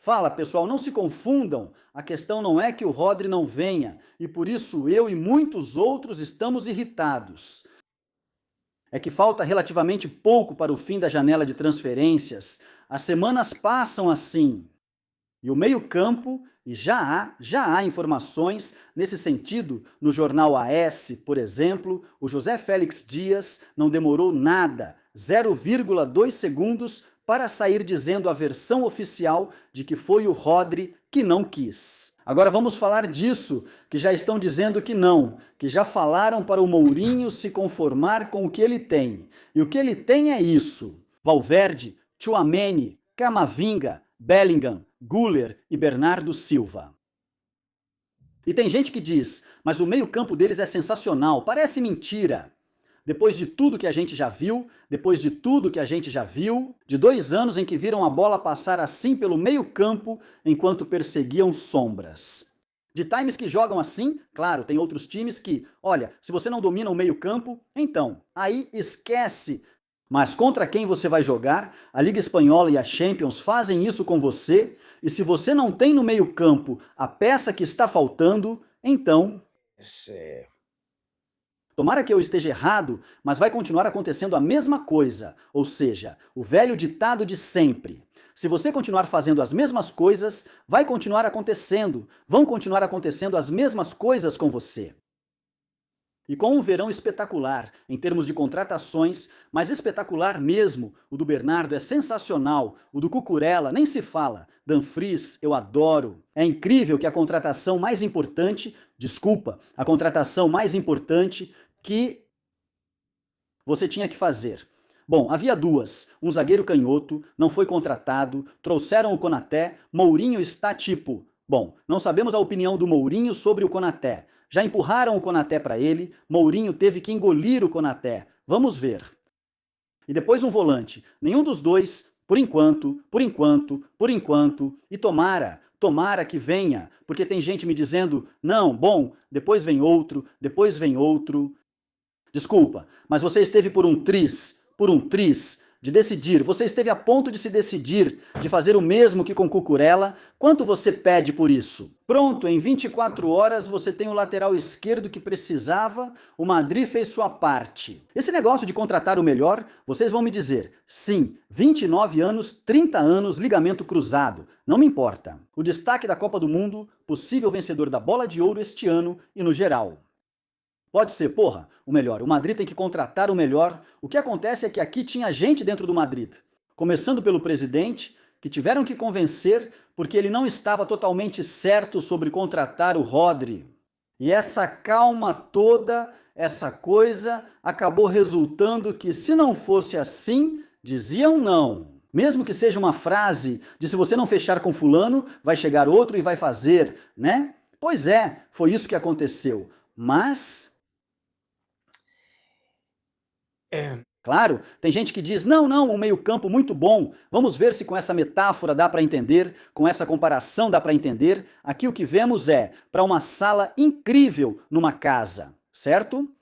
Fala, pessoal, não se confundam. A questão não é que o Rodri não venha, e por isso eu e muitos outros estamos irritados. É que falta relativamente pouco para o fim da janela de transferências. As semanas passam assim. E o meio-campo, e já há informações nesse sentido, no jornal AS, por exemplo, o José Félix Dias não demorou nada, 0,2 segundos, para sair dizendo a versão oficial de que foi o Rodri que não quis. Agora vamos falar disso, que já estão dizendo que não, que já falaram para o Mourinho se conformar com o que ele tem. E o que ele tem é isso: Valverde, Tchouaméni, Camavinga, Bellingham, Güler e Bernardo Silva. E tem gente que diz, mas o meio-campo deles é sensacional, parece mentira. Depois de tudo que a gente já viu, de 2 anos em que viram a bola passar assim pelo meio-campo enquanto perseguiam sombras. De times que jogam assim, claro, tem outros times que, olha, se você não domina o meio-campo, então, aí esquece. Mas contra quem você vai jogar, a Liga Espanhola e a Champions fazem isso com você, e se você não tem no meio-campo a peça que está faltando, então, Esse- tomara que eu esteja errado, mas vai continuar acontecendo a mesma coisa, ou seja, o velho ditado de sempre. Se você continuar fazendo as mesmas coisas, vão continuar acontecendo as mesmas coisas com você. E com um verão espetacular em termos de contratações, mas espetacular mesmo, o do Bernardo é sensacional, o do Cucurella nem se fala, Dumfries eu adoro. É incrível que a contratação mais importante, a contratação mais importante que você tinha que fazer. Bom, havia duas, um zagueiro canhoto, não foi contratado, trouxeram o Konaté, Mourinho está tipo... Bom, não sabemos a opinião do Mourinho sobre o Konaté. Já empurraram o Konaté para ele, Mourinho teve que engolir o Konaté. Vamos ver. E depois um volante. Nenhum dos dois, e tomara que venha, porque tem gente me dizendo, não, bom, depois vem outro. Desculpa, mas você esteve por um triz, de decidir, você esteve a ponto de se decidir, de fazer o mesmo que com Cucurella, quanto você pede por isso? Pronto, em 24 horas você tem o lateral esquerdo que precisava, o Madrid fez sua parte. Esse negócio de contratar o melhor, vocês vão me dizer, sim, 29 anos, 30 anos, ligamento cruzado, não me importa. O destaque da Copa do Mundo, possível vencedor da Bola de Ouro este ano e no geral. Pode ser, porra, o melhor. O Madrid tem que contratar o melhor. O que acontece é que aqui tinha gente dentro do Madrid, começando pelo presidente, que tiveram que convencer porque ele não estava totalmente certo sobre contratar o Rodri. E essa calma toda, essa coisa, acabou resultando que se não fosse assim, diziam não. Mesmo que seja uma frase de se você não fechar com fulano, vai chegar outro e vai fazer, né? Pois é, foi isso que aconteceu. Mas é, claro, tem gente que diz, não, não, um meio-campo muito bom. Vamos ver se com essa metáfora dá para entender, com essa comparação dá para entender. Aqui o que vemos é para uma sala incrível numa casa, certo?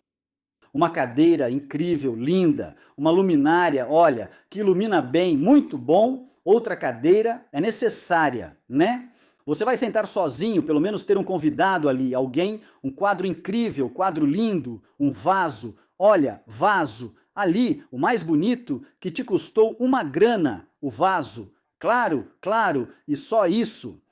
Uma cadeira incrível, linda, uma luminária, olha, que ilumina bem, muito bom. Outra cadeira é necessária, né? Você vai sentar sozinho, pelo menos ter um convidado ali, alguém, um quadro incrível, quadro lindo, um vaso. Olha, vaso, ali, o mais bonito, que te custou uma grana, o vaso. Claro, claro, e só isso.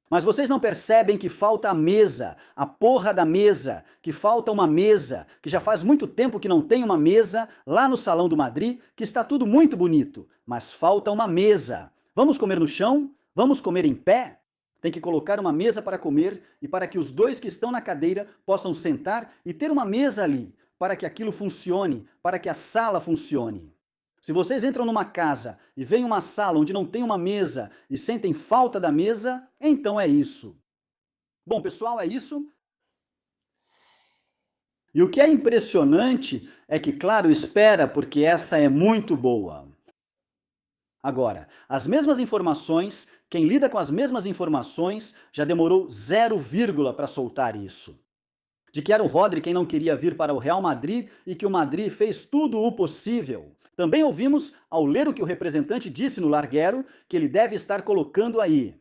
Mas vocês não percebem que falta a mesa, a porra da mesa, que falta uma mesa, que já faz muito tempo que não tem uma mesa lá no Salão do Madrid, que está tudo muito bonito, mas falta uma mesa. Vamos comer no chão? Vamos comer em pé? Tem que colocar uma mesa para comer e para que os dois que estão na cadeira possam sentar e ter uma mesa ali, para que aquilo funcione, para que a sala funcione. Se vocês entram numa casa e veem uma sala onde não tem uma mesa e sentem falta da mesa, então é isso. Bom, pessoal, é isso. E o que é impressionante é que, claro, espera, porque essa é muito boa. Agora, as mesmas informações, quem lida com as mesmas informações já demorou 0, para soltar isso. De que era o Rodri quem não queria vir para o Real Madrid e que o Madrid fez tudo o possível. Também ouvimos, ao ler o que o representante disse no larguero, que ele deve estar colocando aí.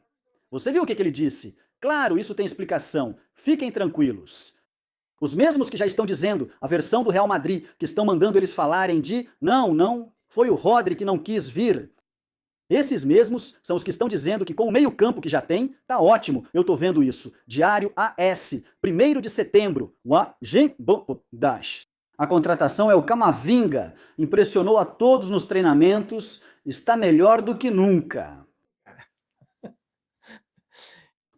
Você viu o que ele disse? Claro, isso tem explicação. Fiquem tranquilos. Os mesmos que já estão dizendo, a versão do Real Madrid, que estão mandando eles falarem de não, foi o Rodri que não quis vir. Esses mesmos são os que estão dizendo que com o meio-campo que já tem, tá ótimo. Eu tô vendo isso. Diário AS, 1º de setembro. A contratação é o Camavinga. Impressionou a todos nos treinamentos. Está melhor do que nunca.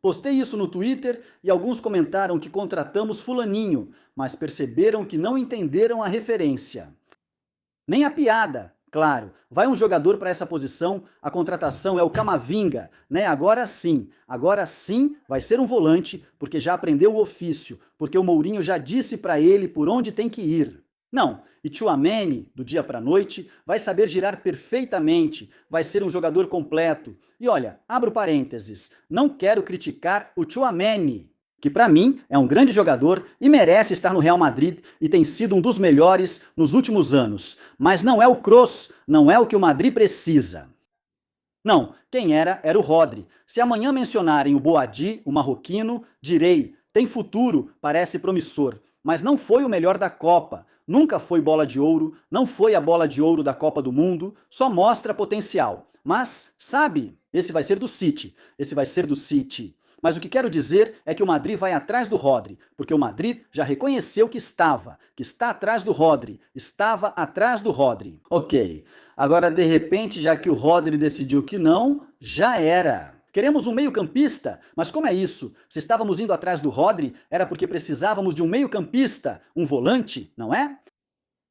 Postei isso no Twitter e alguns comentaram que contratamos fulaninho, mas perceberam que não entenderam a referência. Nem a piada, claro. Vai um jogador para essa posição, a contratação é o Camavinga, né? Agora sim vai ser um volante, porque já aprendeu o ofício, porque o Mourinho já disse para ele por onde tem que ir. Não, e Tchouaméni, do dia para a noite, vai saber girar perfeitamente, vai ser um jogador completo. E olha, abro parênteses, não quero criticar o Tchouaméni, que para mim é um grande jogador e merece estar no Real Madrid e tem sido um dos melhores nos últimos anos. Mas não é o Kroos, não é o que o Madrid precisa. Não, quem era o Rodri. Se amanhã mencionarem o Boadi, o marroquino, direi, tem futuro, parece promissor, mas não foi o melhor da Copa. Nunca foi bola de ouro, não foi a bola de ouro da Copa do Mundo, só mostra potencial. Mas, sabe, esse vai ser do City. Mas o que quero dizer é que o Madrid vai atrás do Rodri, porque o Madrid já reconheceu que está atrás do Rodri, estava atrás do Rodri. Ok, agora de repente, já que o Rodri decidiu que não, já era. Queremos um meio-campista, mas como é isso? Se estávamos indo atrás do Rodri, era porque precisávamos de um meio-campista, um volante, não é?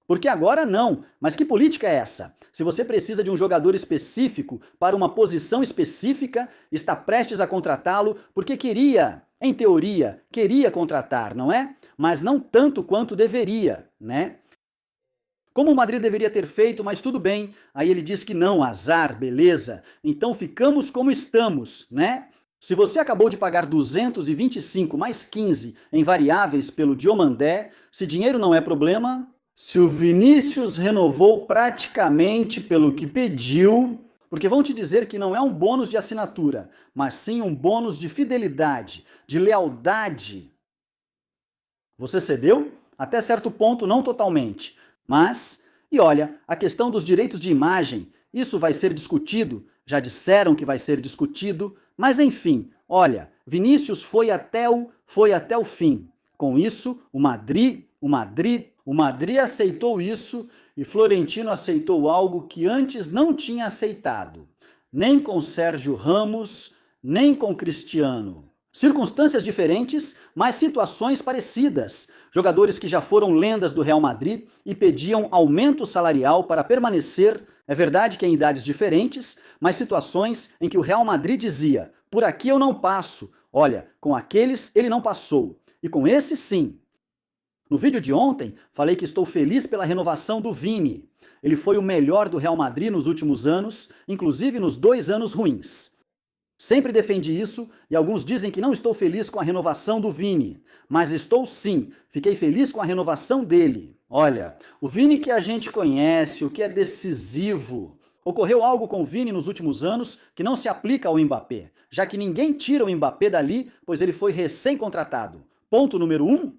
Porque agora não. Mas que política é essa? Se você precisa de um jogador específico para uma posição específica, está prestes a contratá-lo porque queria, em teoria, contratar, não é? Mas não tanto quanto deveria, né? Como o Madrid deveria ter feito, mas tudo bem. Aí ele diz que não, azar, beleza. Então ficamos como estamos, né? Se você acabou de pagar 225 mais 15 em variáveis pelo Diomandé, se dinheiro não é problema, se o Vinícius renovou praticamente pelo que pediu, porque vão te dizer que não é um bônus de assinatura, mas sim um bônus de fidelidade, de lealdade. Você cedeu? Até certo ponto, não totalmente. Mas, e olha, a questão dos direitos de imagem, isso vai ser discutido, já disseram que vai ser discutido, mas enfim, olha, Vinícius foi até o fim. Com isso, o Madrid aceitou isso e Florentino aceitou algo que antes não tinha aceitado, nem com Sérgio Ramos, nem com Cristiano. Circunstâncias diferentes, mas situações parecidas. Jogadores que já foram lendas do Real Madrid e pediam aumento salarial para permanecer. É verdade que em idades diferentes, mas situações em que o Real Madrid dizia: por aqui eu não passo. Olha, com aqueles ele não passou. E com esse sim. No vídeo de ontem, falei que estou feliz pela renovação do Vini. Ele foi o melhor do Real Madrid nos últimos anos, inclusive nos 2 anos ruins. Sempre defendi isso e alguns dizem que não estou feliz com a renovação do Vini. Mas estou sim, fiquei feliz com a renovação dele. Olha, o Vini que a gente conhece, o que é decisivo. Ocorreu algo com o Vini nos últimos anos que não se aplica ao Mbappé, já que ninguém tira o Mbappé dali, pois ele foi recém-contratado. Ponto número 1.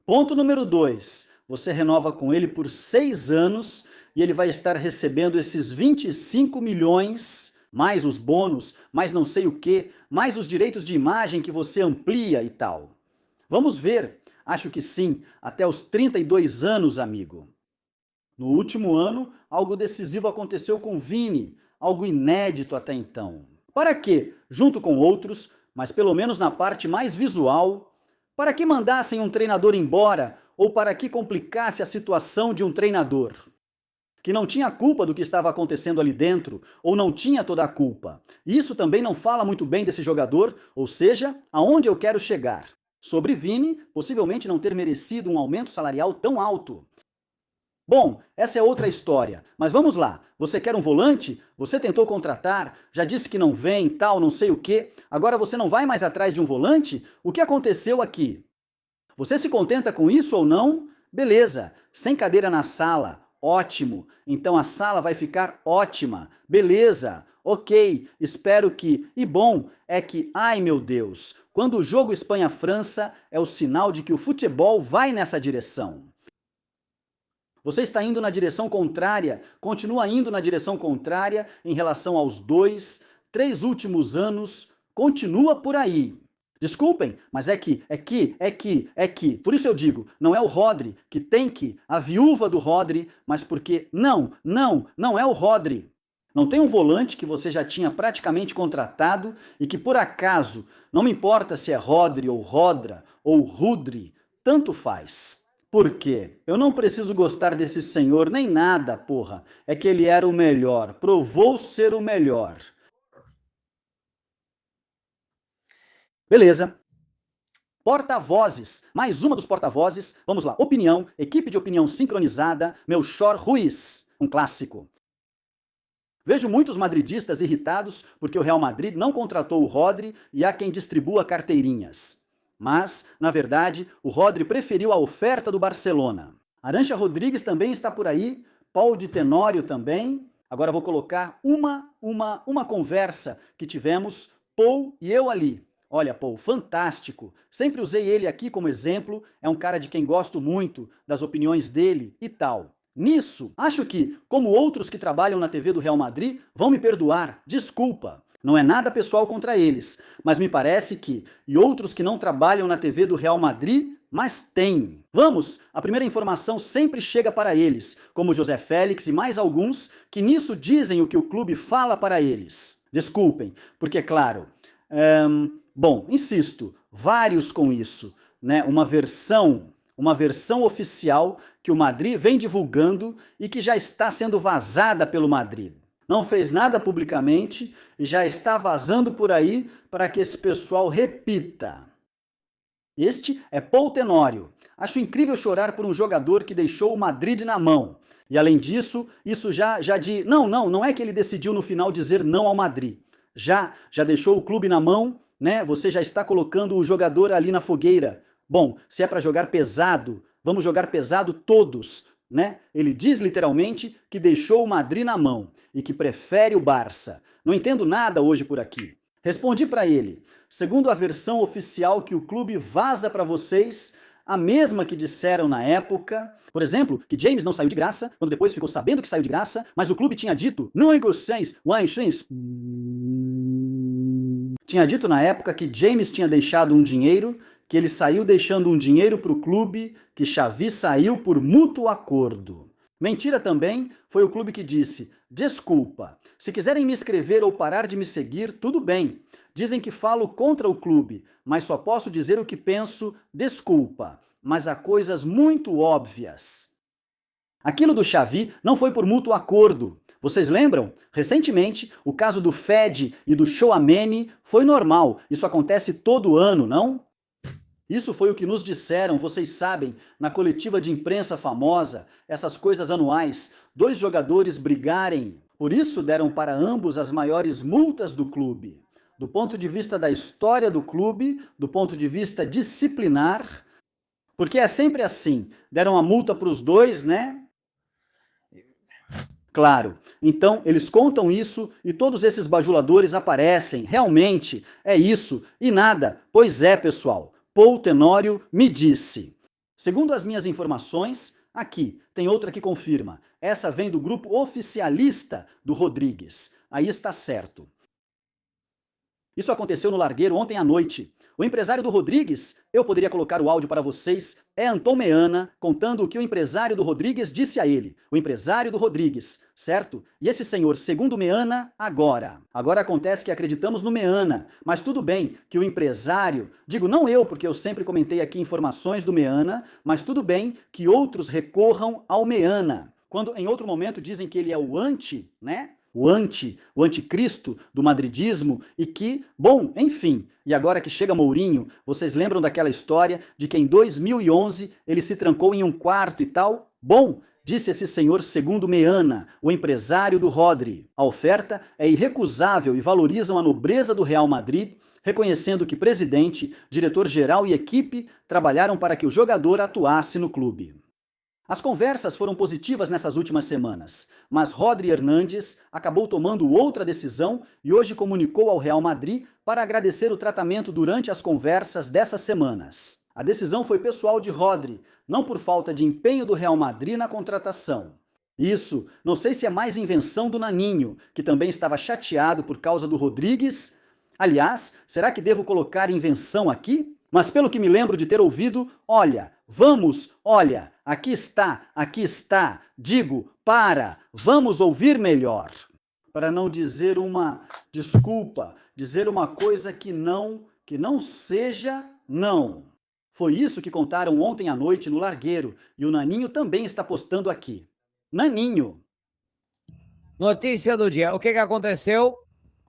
Ponto número 2. Você renova com ele por 6 anos e ele vai estar recebendo esses 25 milhões, mais os bônus, mais não sei o que, mais os direitos de imagem que você amplia e tal. Vamos ver. Acho que sim, até os 32 anos, amigo. No último ano, algo decisivo aconteceu com Vini, algo inédito até então. Para que, junto com outros, mas pelo menos na parte mais visual, para que mandassem um treinador embora ou para que complicasse a situação de um treinador? Que não tinha culpa do que estava acontecendo ali dentro, ou não tinha toda a culpa. Isso também não fala muito bem desse jogador, ou seja, aonde eu quero chegar. Sobre Vini, possivelmente não ter merecido um aumento salarial tão alto. Bom, essa é outra história, mas vamos lá. Você quer um volante? Você tentou contratar, já disse que não vem, tal, não sei o quê. Agora você não vai mais atrás de um volante? O que aconteceu aqui? Você se contenta com isso ou não? Beleza, sem cadeira na sala. Ótimo. Então a sala vai ficar ótima. Beleza. Ok. Espero que... E bom é que, ai meu Deus, quando o jogo Espanha-França é o sinal de que o futebol vai nessa direção. Você está indo na direção contrária, continua indo na direção contrária em relação aos 3 últimos anos, continua por aí. Desculpem, mas é que. Por isso eu digo, não é o Rodri que tem que, a viúva do Rodri, mas porque não é o Rodri. Não tem um volante que você já tinha praticamente contratado e que por acaso, não me importa se é Rodri ou Rodra ou Rudri, tanto faz. Por quê? Eu não preciso gostar desse senhor nem nada, porra. É que ele era o melhor, provou ser o melhor. Beleza. Porta-vozes. Mais uma dos porta-vozes. Vamos lá. Opinião. Equipe de opinião sincronizada. Melchor Ruiz. Um clássico. Vejo muitos madridistas irritados porque o Real Madrid não contratou o Rodri e há quem distribua carteirinhas. Mas, na verdade, o Rodri preferiu a oferta do Barcelona. Arantxa Rodrigues também está por aí. Paul de Tenório também. Agora vou colocar uma conversa que tivemos, Paul e eu ali. Olha, Paul, fantástico. Sempre usei ele aqui como exemplo, é um cara de quem gosto muito, das opiniões dele e tal. Nisso, acho que, como outros que trabalham na TV do Real Madrid, vão me perdoar, desculpa. Não é nada pessoal contra eles, mas me parece que, e outros que não trabalham na TV do Real Madrid, mas têm. Vamos, a primeira informação sempre chega para eles, como José Félix e mais alguns que nisso dizem o que o clube fala para eles. Desculpem, porque claro... Bom, insisto, vários com isso, né? Uma versão oficial que o Madrid vem divulgando e que já está sendo vazada pelo Madrid. Não fez nada publicamente e já está vazando por aí para que esse pessoal repita. Este é Paul Tenório. Acho incrível chorar por um jogador que deixou o Madrid na mão. E além disso, isso já de... Não é que ele decidiu no final dizer não ao Madrid. Já deixou o clube na mão, né? Você já está colocando o jogador ali na fogueira. Bom, se é para jogar pesado, vamos jogar pesado todos, né? Ele diz literalmente que deixou o Madrid na mão e que prefere o Barça. Não entendo nada hoje por aqui. Respondi para ele, segundo a versão oficial que o clube vaza para vocês, a mesma que disseram na época, por exemplo, que James não saiu de graça, quando depois ficou sabendo que saiu de graça, mas o clube tinha dito, tinha dito na época que James tinha deixado um dinheiro, que ele saiu deixando um dinheiro para o clube, que Xavi saiu por mútuo acordo. Mentira também foi o clube que disse, desculpa, se quiserem me escrever ou parar de me seguir, tudo bem. Dizem que falo contra o clube, mas só posso dizer o que penso, desculpa. Mas há coisas muito óbvias. Aquilo do Xavi não foi por mútuo acordo. Vocês lembram? Recentemente, o caso do Fed e do Tchouaméni foi normal. Isso acontece todo ano, não? Isso foi o que nos disseram, vocês sabem, na coletiva de imprensa famosa, essas coisas anuais, 2 jogadores brigarem. Por isso deram para ambos as maiores multas do clube. Do ponto de vista da história do clube, do ponto de vista disciplinar, porque é sempre assim, deram a multa para os 2, né? Claro, então eles contam isso e todos esses bajuladores aparecem, realmente, é isso, e nada, pois é pessoal, Paul Tenório me disse. Segundo as minhas informações, aqui, tem outra que confirma, essa vem do grupo oficialista do Rodrigues, aí está certo. Isso aconteceu no Largueiro ontem à noite. O empresário do Rodrigues, eu poderia colocar o áudio para vocês, é Antón Meana, contando o que o empresário do Rodrigues disse a ele. O empresário do Rodrigues, certo? E esse senhor, segundo Meana, agora. Agora acontece que acreditamos no Meana, mas tudo bem que o empresário, digo não eu, porque eu sempre comentei aqui informações do Meana, mas tudo bem que outros recorram ao Meana. Quando em outro momento dizem que ele é o né? O anticristo do madridismo e que, bom, enfim, e agora que chega Mourinho, vocês lembram daquela história de que em 2011 ele se trancou em um quarto e tal? Bom, disse esse senhor segundo Meana, o empresário do Rodri. A oferta é irrecusável e valorizam a nobreza do Real Madrid, reconhecendo que presidente, diretor-geral e equipe trabalharam para que o jogador atuasse no clube. As conversas foram positivas nessas últimas semanas, mas Rodri Hernandes acabou tomando outra decisão e hoje comunicou ao Real Madrid para agradecer o tratamento durante as conversas dessas semanas. A decisão foi pessoal de Rodri, não por falta de empenho do Real Madrid na contratação. Isso, não sei se é mais invenção do Naninho, que também estava chateado por causa do Rodrigues. Aliás, será que devo colocar invenção aqui? Mas pelo que me lembro de ter ouvido, olha, aqui está, digo, vamos ouvir melhor. Para não dizer uma desculpa, dizer uma coisa que não seja não. Foi isso que contaram ontem à noite no Largueiro, e o Naninho também está postando aqui. Naninho. Notícia do dia. O que aconteceu?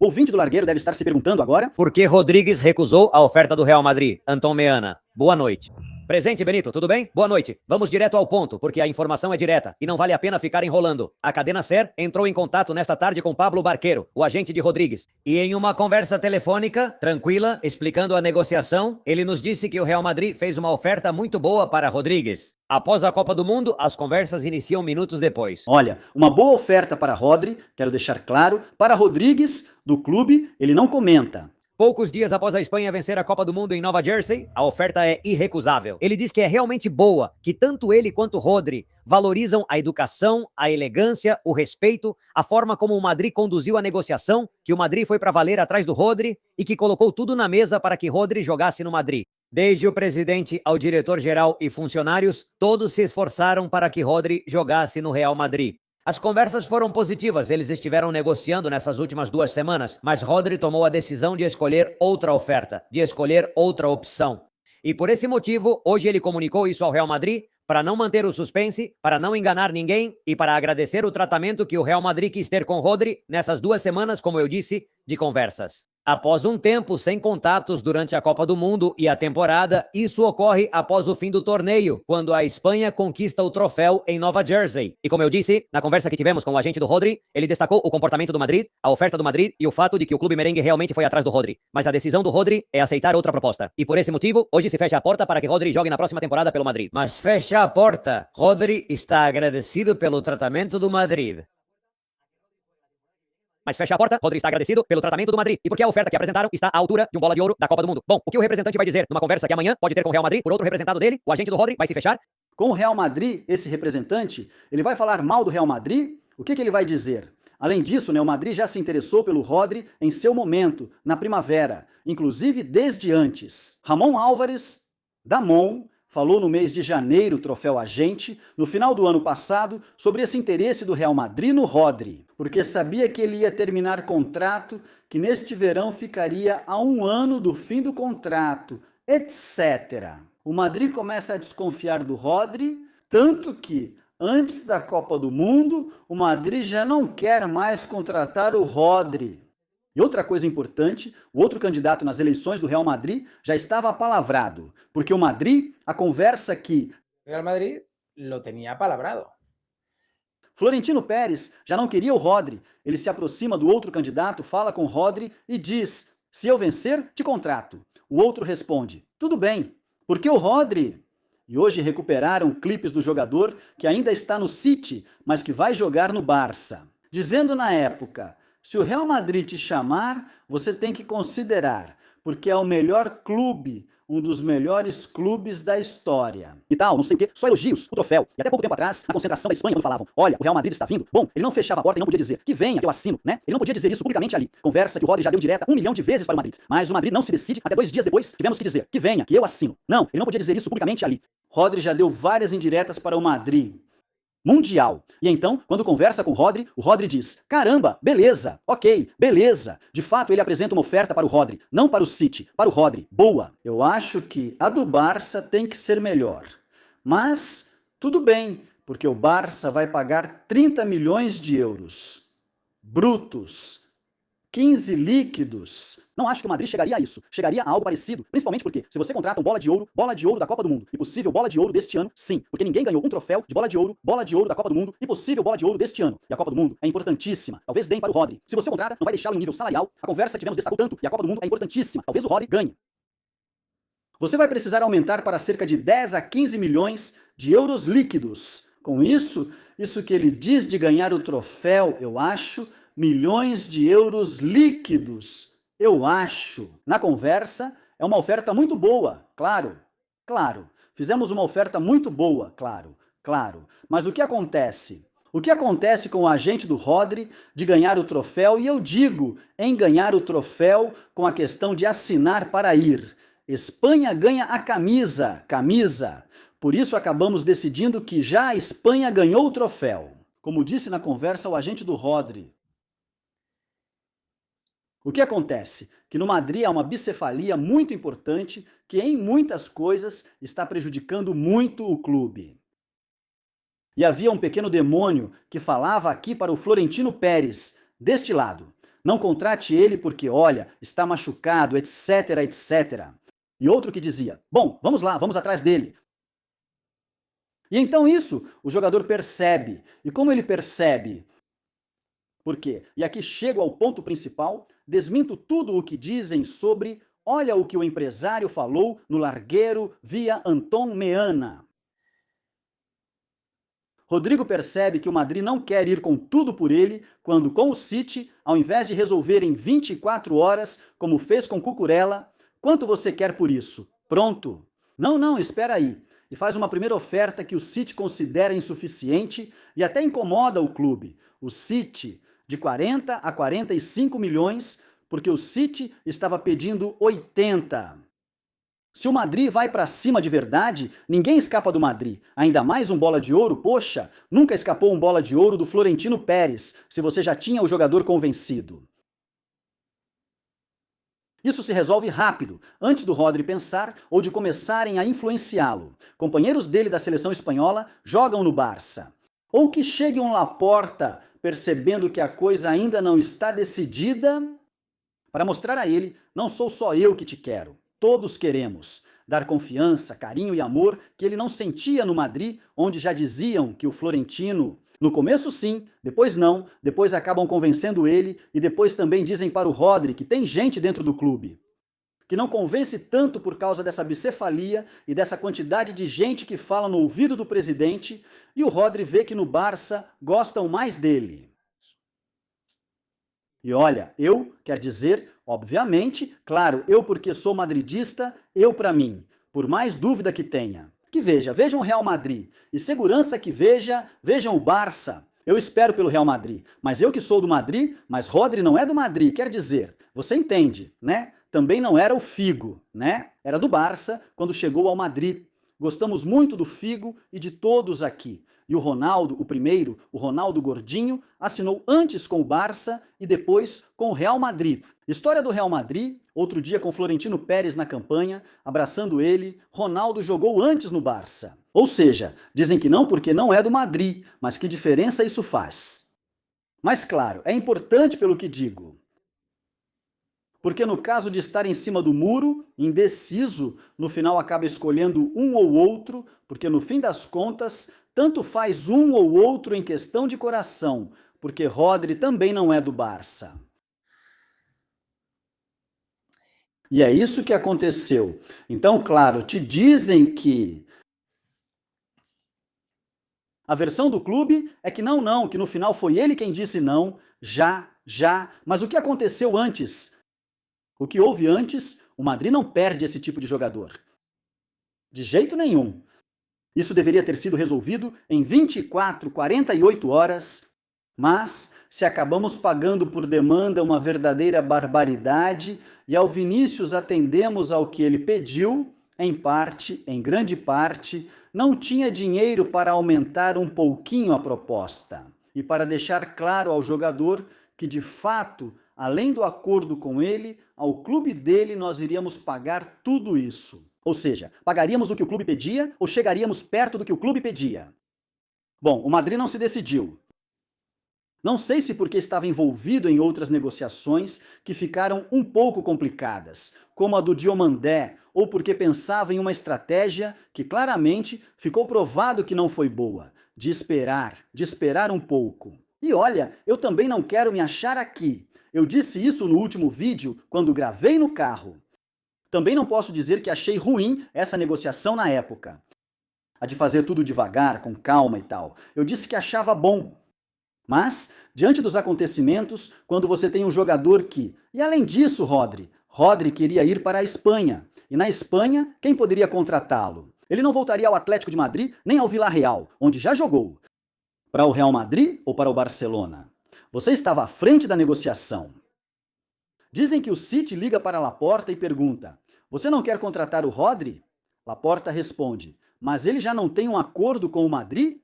O ouvinte do Largueiro deve estar se perguntando agora por que Rodrigues recusou a oferta do Real Madrid. Antão Meana, boa noite. Presente, Benito, tudo bem? Boa noite. Vamos direto ao ponto, porque a informação é direta e não vale a pena ficar enrolando. A cadena SER entrou em contato nesta tarde com Pablo Barquero, o agente de Rodrigues. E em uma conversa telefônica, tranquila, explicando a negociação, ele nos disse que o Real Madrid fez uma oferta muito boa para Rodrigues. Após a Copa do Mundo, as conversas iniciam minutos depois. Olha, uma boa oferta para Rodri, quero deixar claro, para Rodrigues, do clube, ele não comenta. Poucos dias após a Espanha vencer a Copa do Mundo em Nova Jersey, a oferta é irrecusável. Ele diz que é realmente boa, que tanto ele quanto Rodri valorizam a educação, a elegância, o respeito, a forma como o Madrid conduziu a negociação, que o Madrid foi para valer atrás do Rodri e que colocou tudo na mesa para que Rodri jogasse no Madrid. Desde o presidente ao diretor-geral e funcionários, todos se esforçaram para que Rodri jogasse no Real Madrid. As conversas foram positivas, eles estiveram negociando nessas últimas 2 semanas, mas Rodri tomou a decisão de escolher outra oferta, de escolher outra opção. E por esse motivo, hoje ele comunicou isso ao Real Madrid, para não manter o suspense, para não enganar ninguém e para agradecer o tratamento que o Real Madrid quis ter com Rodri nessas 2 semanas, como eu disse, de conversas. Após um tempo sem contatos durante a Copa do Mundo e a temporada, isso ocorre após o fim do torneio, quando a Espanha conquista o troféu em Nova Jersey. E como eu disse, na conversa que tivemos com o agente do Rodri, ele destacou o comportamento do Madrid, a oferta do Madrid e o fato de que o clube merengue realmente foi atrás do Rodri. Mas a decisão do Rodri é aceitar outra proposta. E por esse motivo, hoje se fecha a porta para que Rodri jogue na próxima temporada pelo Madrid. Mas fecha a porta. Rodri está agradecido pelo tratamento do Madrid. Mas fecha a porta, Rodri está agradecido pelo tratamento do Madrid e porque a oferta que apresentaram está à altura de um bola de ouro da Copa do Mundo. Bom, o que o representante vai dizer numa conversa que amanhã pode ter com o Real Madrid por outro representado dele, o agente do Rodri, vai se fechar? Com o Real Madrid, esse representante, ele vai falar mal do Real Madrid? O que ele vai dizer? Além disso, o Madrid já se interessou pelo Rodri em seu momento, na primavera, inclusive desde antes. Ramon Álvares, Damon, falou no mês de janeiro, troféu agente, no final do ano passado, sobre esse interesse do Real Madrid no Rodri, porque sabia que ele ia terminar contrato, que neste verão ficaria a 1 ano do fim do contrato, etc. O Madrid começa a desconfiar do Rodri, tanto que, antes da Copa do Mundo, o Madrid já não quer mais contratar o Rodri. E outra coisa importante, o outro candidato nas eleições do Real Madrid já estava apalavrado, porque o Madrid, a conversa que Real Madrid lo tenía apalabrado. Florentino Pérez já não queria o Rodri, ele se aproxima do outro candidato, fala com o Rodri e diz, se eu vencer, te contrato. O outro responde, tudo bem, porque o Rodri... E hoje recuperaram clipes do jogador que ainda está no City, mas que vai jogar no Barça, dizendo na época... Se o Real Madrid te chamar, você tem que considerar, porque é o melhor clube, um dos melhores clubes da história. E tal, não sei o quê, só elogios, o troféu. E até pouco tempo atrás, na concentração da Espanha, quando falavam, olha, o Real Madrid está vindo, bom, ele não fechava a porta e não podia dizer, que venha, que eu assino, né? Ele não podia dizer isso publicamente ali. Conversa que o Rodri já deu direta 1 milhão de vezes para o Madrid. Mas o Madrid não se decide, até 2 dias depois, tivemos que dizer, que venha, que eu assino. Não, ele não podia dizer isso publicamente ali. Rodri já deu várias indiretas para o Madrid. Mundial. E então, quando conversa com o Rodri diz, caramba, beleza, ok, beleza. De fato, ele apresenta uma oferta para o Rodri, não para o City, para o Rodri, boa. Eu acho que a do Barça tem que ser melhor. Mas, tudo bem, porque o Barça vai pagar 30 milhões de euros. Brutos. 15 líquidos. Não acho que o Madrid chegaria a isso. Chegaria a algo parecido, principalmente porque se você contrata um bola de ouro da Copa do Mundo e possível bola de ouro deste ano, sim, porque ninguém ganhou um troféu de bola de ouro da Copa do Mundo e possível bola de ouro deste ano. E a Copa do Mundo é importantíssima. Talvez deem para o Rodri. Se você contrata, não vai deixá-lo em nível salarial. A conversa que tivemos destacou tanto e a Copa do Mundo é importantíssima. Talvez o Rodri ganhe. Você vai precisar aumentar para cerca de 10 a 15 milhões de euros líquidos. Com isso que ele diz de ganhar o troféu, eu acho, milhões de euros líquidos, eu acho. Na conversa, é uma oferta muito boa, claro, claro. Fizemos uma oferta muito boa, claro, claro. Mas o que acontece? O que acontece com o agente do Rodri de ganhar o troféu? E eu digo em ganhar o troféu com a questão de assinar para ir. Espanha ganha a camisa. Por isso acabamos decidindo que já a Espanha ganhou o troféu. Como disse na conversa o agente do Rodri. O que acontece? Que no Madrid há uma bicefalia muito importante que em muitas coisas está prejudicando muito o clube. E havia um pequeno demônio que falava aqui para o Florentino Pérez, deste lado. Não contrate ele porque, olha, está machucado, etc, etc. E outro que dizia, bom, vamos lá, vamos atrás dele. E então isso o jogador percebe. E como ele percebe? Por quê? E aqui chego ao ponto principal, desminto tudo o que dizem sobre, olha o que o empresário falou no largueiro via Anton Meana. Rodrigo percebe que o Madrid não quer ir com tudo por ele, quando com o City, ao invés de resolver em 24 horas, como fez com Cucurella, quanto você quer por isso? Pronto. Não, espera aí. E faz uma primeira oferta que o City considera insuficiente e até incomoda o clube. O City, de 40 a 45 milhões, porque o City estava pedindo 80. Se o Madrid vai para cima de verdade, ninguém escapa do Madrid. Ainda mais um bola de ouro, poxa, nunca escapou um bola de ouro do Florentino Pérez, se você já tinha o jogador convencido. Isso se resolve rápido, antes do Rodri pensar ou de começarem a influenciá-lo. Companheiros dele da seleção espanhola jogam no Barça. Ou que chegue um Laporta, percebendo que a coisa ainda não está decidida, para mostrar a ele, não sou só eu que te quero. Todos queremos dar confiança, carinho e amor que ele não sentia no Madrid, onde já diziam que o Florentino, no começo sim, depois não, depois acabam convencendo ele e depois também dizem para o Rodri que tem gente dentro do clube, que não convence tanto por causa dessa bicefalia e dessa quantidade de gente que fala no ouvido do presidente, e o Rodri vê que no Barça gostam mais dele. E olha, quer dizer, obviamente, claro, eu porque sou madridista, eu para mim, por mais dúvida que tenha. Que vejam o Real Madrid, e segurança que vejam o Barça. Eu espero pelo Real Madrid, mas eu que sou do Madrid, mas Rodri não é do Madrid, quer dizer, você entende, né? Também não era o Figo, né? Era do Barça quando chegou ao Madrid. Gostamos muito do Figo e de todos aqui. E o Ronaldo, o primeiro, o Ronaldo Gordinho, assinou antes com o Barça e depois com o Real Madrid. História do Real Madrid, outro dia com Florentino Pérez na campanha, abraçando ele, Ronaldo jogou antes no Barça. Ou seja, dizem que não porque não é do Madrid, mas que diferença isso faz? Mas claro, é importante pelo que digo. Porque no caso de estar em cima do muro, indeciso, no final acaba escolhendo um ou outro, porque no fim das contas, tanto faz um ou outro em questão de coração, porque Rodri também não é do Barça. E é isso que aconteceu. Então, claro, te dizem que a versão do clube é que não, que no final foi ele quem disse não, já, mas o que aconteceu antes? O que houve antes, o Madrid não perde esse tipo de jogador. De jeito nenhum. Isso deveria ter sido resolvido em 24, 48 horas, mas se acabamos pagando por demanda uma verdadeira barbaridade e ao Vinícius atendemos ao que ele pediu, em grande parte, não tinha dinheiro para aumentar um pouquinho a proposta. E para deixar claro ao jogador que, de fato, além do acordo com ele, ao clube dele nós iríamos pagar tudo isso. Ou seja, pagaríamos o que o clube pedia ou chegaríamos perto do que o clube pedia? Bom, o Madrid não se decidiu. Não sei se porque estava envolvido em outras negociações que ficaram um pouco complicadas, como a do Diomandé, ou porque pensava em uma estratégia que claramente ficou provado que não foi boa, de esperar um pouco. E olha, eu também não quero me achar aqui. Eu disse isso no último vídeo, quando gravei no carro. Também não posso dizer que achei ruim essa negociação na época. a de fazer tudo devagar, com calma e tal. Eu disse que achava bom. Mas, diante dos acontecimentos, quando você tem um jogador que... E além disso, Rodri queria ir para a Espanha. E na Espanha, quem poderia contratá-lo? Ele não voltaria ao Atlético de Madrid, nem ao Villarreal, onde já jogou. Para o Real Madrid ou para o Barcelona? Você estava à frente da negociação. Dizem que o City liga para Laporta e pergunta: você não quer contratar o Rodri? Laporta responde: mas ele já não tem um acordo com o Madrid?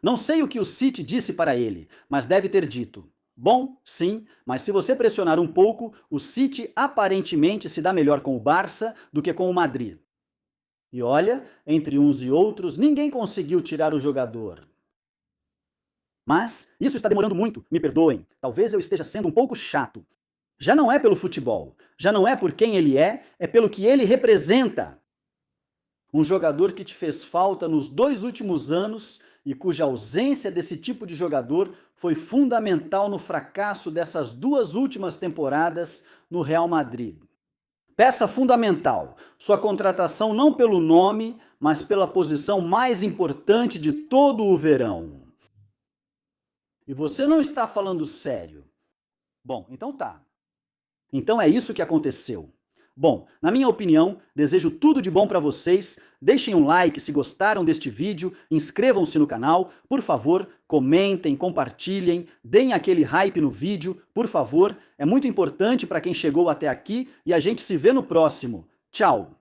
Não sei o que o City disse para ele, mas deve ter dito: bom, sim, mas se você pressionar um pouco, o City aparentemente se dá melhor com o Barça do que com o Madrid. E olha, entre uns e outros, ninguém conseguiu tirar o jogador. Mas isso está demorando muito, me perdoem. Talvez eu esteja sendo um pouco chato. Já não é pelo futebol, já não é por quem ele é pelo que ele representa. Um jogador que te fez falta nos 2 últimos anos e cuja ausência desse tipo de jogador foi fundamental no fracasso dessas 2 últimas temporadas no Real Madrid. Peça fundamental, sua contratação não pelo nome, mas pela posição mais importante de todo o verão. E você não está falando sério? Bom, então tá. Então é isso que aconteceu. Bom, na minha opinião, desejo tudo de bom para vocês. Deixem um like se gostaram deste vídeo, inscrevam-se no canal, por favor, comentem, compartilhem, deem aquele hype no vídeo, por favor. É muito importante para quem chegou até aqui e a gente se vê no próximo. Tchau!